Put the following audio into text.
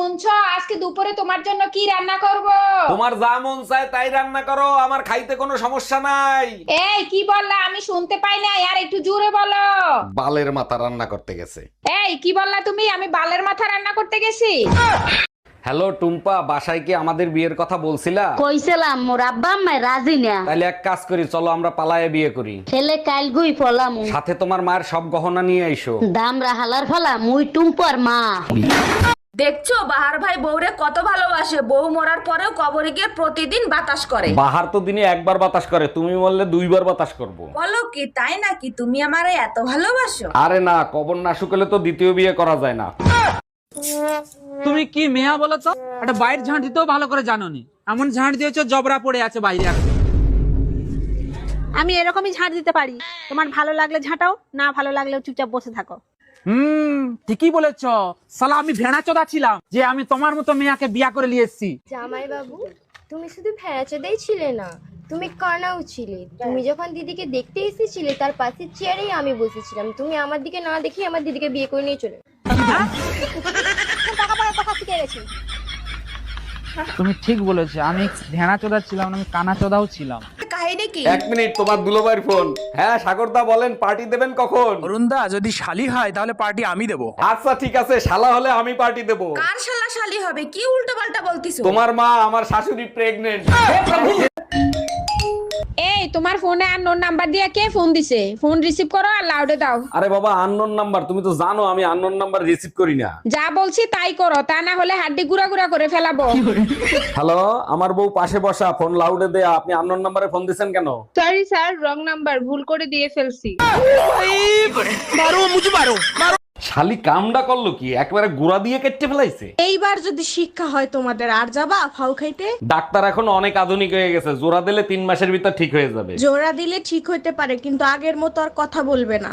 শুনছো আজকে দুপুরে তোমার জন্য কি রান্না করব? তোমার যা মন চায় তাই রান্না করো, আমার খাইতে কোনো সমস্যা নাই। এই কি বললা আমি শুনতে পাই না, আর একটু জোরে বলো। বালের মাথা রান্না করতে গেছে। এই কি বললা তুমি? আমি বালের মাথা রান্না করতে গেছি? হ্যালো টুম্পা, বাসায় কি আমাদের বিয়ের কথা বলছিলা? কইছিলাম মোর আব্বা আম্মা রাজি না। তাহলে এক কাজ করি, চলো আমরা পালায়ে বিয়ে করি। ছেলে কাল গুই ফলাম সাথে তোমার মায়ের সব গহনা নিয়ে আইসো। দামরা হালার ফলা মুই টুম্পর মা। দেখছো বাহার ভাই বউরে কত ভালোবাসে, বউ মরার পরেও কবরে গিয়ে প্রতিদিন বাতাস করে। বাহার তো দিনে একবার বাতাস করে, তুমি বললে দুইবার বাতাস করব। বলো কি তাই নাকি? তুমি আমারে এত ভালোবাসো? আরে না, কবর না শুকলে তো দ্বিতীয় বিয়ে করা যায় না। তুমি কি মেয়া বলেছ? একটা বাইর ঝাঁট দিতেও ভালো করে জানোনি, এমন ঝাঁট দিয়েছো জবরা পড়ে আছে বাইরে। আমি এরকমই ঝাঁট দিতে পারি, তোমার ভালো লাগলে ঝাঁটাও, না ভালো লাগলেও চুপচাপ বসে থাকো। ঠিকই বলেছ। শালা আমি ভেড়া চোদা ছিলাম যে আমি তোমার মতো মেয়াকে বিয়া করে নিয়ে এসেছি। জামাই বাবু, তুমি শুধু ভেড়াচোদাই ছিলে না, তুমি কানাও ছিলে। তুমি যখন দিদিকে দেখতে এসেছিলে তার পাশের চেয়ারেই আমি বসেছিলাম, তুমি আমার দিকে না দেখে আমার দিদিকে বিয়ে করে নিয়ে চলে টাকা পয়সার কথা শিখে গেছি। তুমি ঠিক বলেছো, আমি ভেড়া চোদা ছিলাম না, আমি কানা চোদাও ছিলাম। কাহিনী কি? এক মিনিট, তোমার দুলোবাইর ফোন। হ্যাঁ সাগরদা বলেন, পার্টি দেবেন কখন? অরুণদা যদি শালি হয় তাহলে পার্টি আমি দেবো। আচ্ছা ঠিক আছে, শালা হলে আমি পার্টি দেব। কার শালা শালি হবে? কি উল্টো পাল্টা বলতিছো? তোমার মা, আমার শাশুড়ি প্রেগনেন্ট। এই তোমার ফোনে আননোন নাম্বার দিয়ে কে ফোন দিছে? ফোন রিসিভ করো আর লাউডে দাও। আরে বাবা, আননোন নাম্বার, তুমি তো জানো আমি আননোন নাম্বার রিসিভ করি না। যা বলছি তাই করো, তা না হলে হাড্ডি গুড়া গুড়া করে ফেলাবো। হ্যালো, আমার বউ পাশে বসা, ফোন লাউডে দেয়া, আপনি আননোন নাম্বারে ফোন দিছেন কেন? সরি স্যার, রং নাম্বার, ভুল করে দিয়ে ফেলছি। শালি কামডা করলো কি, একবারে গুড়া দিয়ে কেটে ফেলাইছে। এইবার যদি শিক্ষা হয় তোমাদের, আর যাবা ফাউ খাইতে? ডাক্তার এখন অনেক আধুনিক হয়ে গেছে, জোড়া দিলে 3 মাসের ভিতর ঠিক হয়ে যাবে। জোড়া দিলে ঠিক হইতে পারে, কিন্তু আগের মতো আর কথা বলবে না।